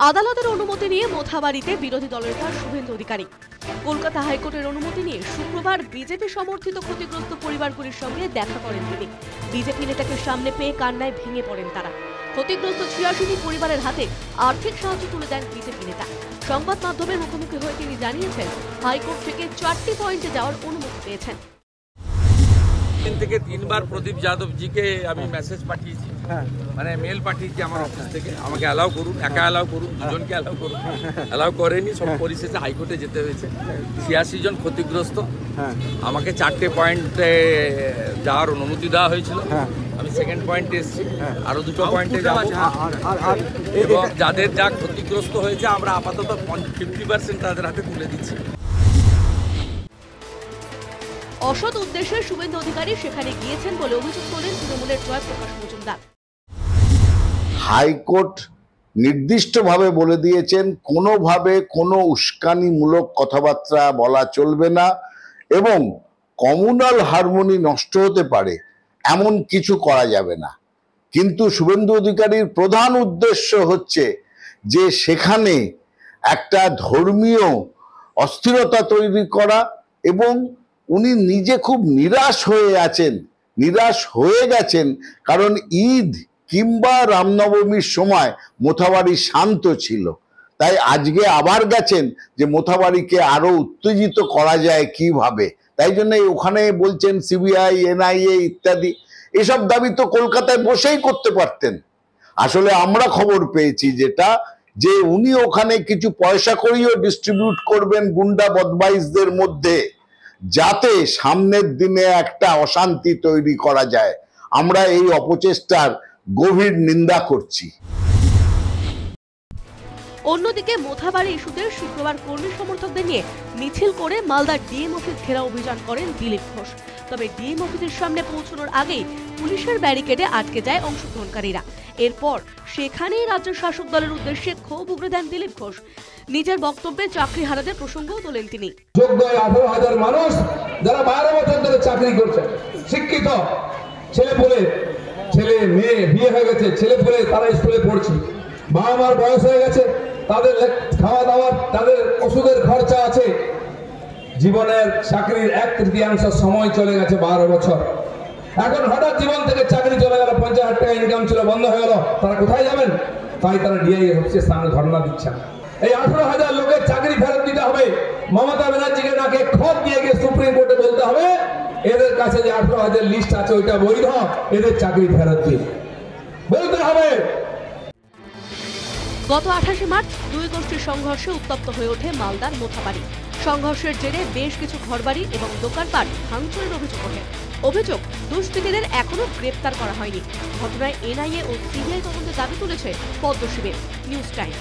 আদালতের অনুমতি নিয়ে মোথাবাড়িতে বিরোধী দলনেতা শুভেন্দু অধিকারী। কলকাতা হাইকোর্টের অনুমতি নিয়ে শুক্রবার বিজেপি সমর্থিত ক্ষতিগ্রস্ত পরিবারগুলির সঙ্গে দেখা করেন তিনি। বিজেপি নেতাকে সামনে পেয়ে কান্নায় ভেঙে পড়েন তারা। ক্ষতিগ্রস্ত ৮৬টি পরিবারের হাতে আর্থিক সাহায্য তুলে দেন বিজেপি নেতা। সংবাদ মাধ্যমের মুখোমুখি হয়ে তিনি জানিয়েছেন, হাইকোর্ট থেকে 4টি পয়েন্টে যাওয়ার অনুমতি পেয়েছেন। থেকে 3 বার প্রদীপ যাদব জিকে আমি মেসেজ পাঠিয়েছি, মানে মেল পাঠিয়েছি আমার অফিস থেকে, আমাকে অ্যালাউ করুন, একা অ্যালাউ করুন, দুজনকে অ্যালাউ করুন। অ্যালাউ করেনি, সব পরিশেষে হাইকোর্টে যেতে হয়েছে। ৮৬ জন ক্ষতিগ্রস্ত, আমাকে 4টে পয়েন্টে যাওয়ার অনুমতি দেওয়া হয়েছিল। আমি সেকেন্ড পয়েন্টে এসেছি, আরো 2টো পয়েন্টে যাব। এবং যাদের যা ক্ষতিগ্রস্ত হয়েছে আমরা আপাতত 50% তাদের হাতে তুলে দিচ্ছি। অসৎ উদ্দেশ্যে শুভেন্দু অধিকারী সেখানে গিয়েছেন বলে অভিযোগ করেন তৃণমূলের জয়প্রকাশ মজুমদার। হাইকোর্ট নির্দিষ্টভাবে বলে দিয়েছেন কোনোভাবে কোনো উস্কানিমূলক কথাবার্তা বলা চলবে না এবং কমিউনাল হারমোনি নষ্ট হতে পারে এমন কিছু করা যাবে না। কিন্তু শুভেন্দু অধিকারীর প্রধান উদ্দেশ্য হচ্ছে যে সেখানে একটা ধর্মীয় অস্থিরতা তৈরি করা, এবং উনি নিজে খুব নিরাশ হয়ে গেছেন কারণ ঈদ কিংবা রামনবমীর সময় মোথাবাড়ি শান্ত ছিল, তাই আজকে আবার গেছেন যে মোথাবাড়িকে আরো উত্তেজিত করা যায় কিভাবে। তাই জন্য ওখানে বলছেন সিবিআই, এনআইএ ইত্যাদি, এসব দাবি তো কলকাতায় বসেই করতে পারতেন। আসলে আমরা খবর পেয়েছি যেটা, যে উনি ওখানে কিছু পয়সা করিও ডিস্ট্রিবিউট করবেন গুন্ডা বদমাইশদের মধ্যে, যাতে সামনের দিনে একটা অশান্তি তৈরি করা যায়। আমরা এই অপচেষ্টার গভীর নিন্দা করছি। অন্যদিকে মোথাবাড়ি ইস্যুতে শুক্রবার কর্মী সমর্থকদের নিয়ে মিছিল করে মালদার ডিএম অফিস ঘেরাও অভিযান করেন দিলীপ ঘোষ। তবে ডিএম অফিসের সামনে পৌঁছানোর আগেই পুলিশের ব্যারিকেডে আটকে যায় অংশগ্রহণকারীরা। এরপর সেখানেই রাজ্য শাসক দলের উদ্দেশ্যে ক্ষোভ উগরে দেন দিলীপ ঘোষ। নিজের বক্তব্যে চাকরি হারাদের প্রসঙ্গও তোলেন তিনি। যোগ্য 18,000 মানুষ যারা 12 বছর ধরে চাকরি করছে, শিক্ষিত ছেলে মেয়ে বিয়ে হয়ে গেছে, ছেলে তারা স্কুলে পড়ছে, বাবা মার বয়স হয়ে গেছে, তাদের খাওয়া দাওয়া, তাদের ওষুধের খরচা আছে, জীবনের চাকরির 1/3 সময় চলে গেছে 12 বছর। এখন হঠাৎ জীবন থেকে চাকরি চলে গেল, 50,000 টাকা ইনকাম ছিল, বন্ধ হয়ে গেল, তারা কোথায় যাবেন? তাই তারা ডিআই অফিসের সামনে ধর্ণা দিচ্ছেন। এই 18,000 লোকের চাকরি ফেরত দিতে হবে। মমতা ব্যানার্জিকে নাকি খত দিয়ে গিয়ে সুপ্রিম কোর্টে বলতে হবে এদের কাছে যে 18,000 লিস্ট আছে ওইটা বৈধ, এদের চাকরি ফেরত দিন, বলতে হবে। গত 28 মার্চ দুই গোষ্ঠীর সংঘর্ষে উত্তপ্ত হয়ে ওঠে মালদার মোথাবাড়ি। সংঘর্ষের জেরে বেশ কিছু ঘরবাড়ি এবং দোকানপাট ভাঙচুরের অভিযোগ ওঠে। অভিযোগ, দুষ্কৃতীদের এখনো গ্রেপ্তার করা হয়নি। ঘটনায় এনআইএ ও সিবিআই তদন্তের দাবি তুলেছে পদ্ম শিবির। News time.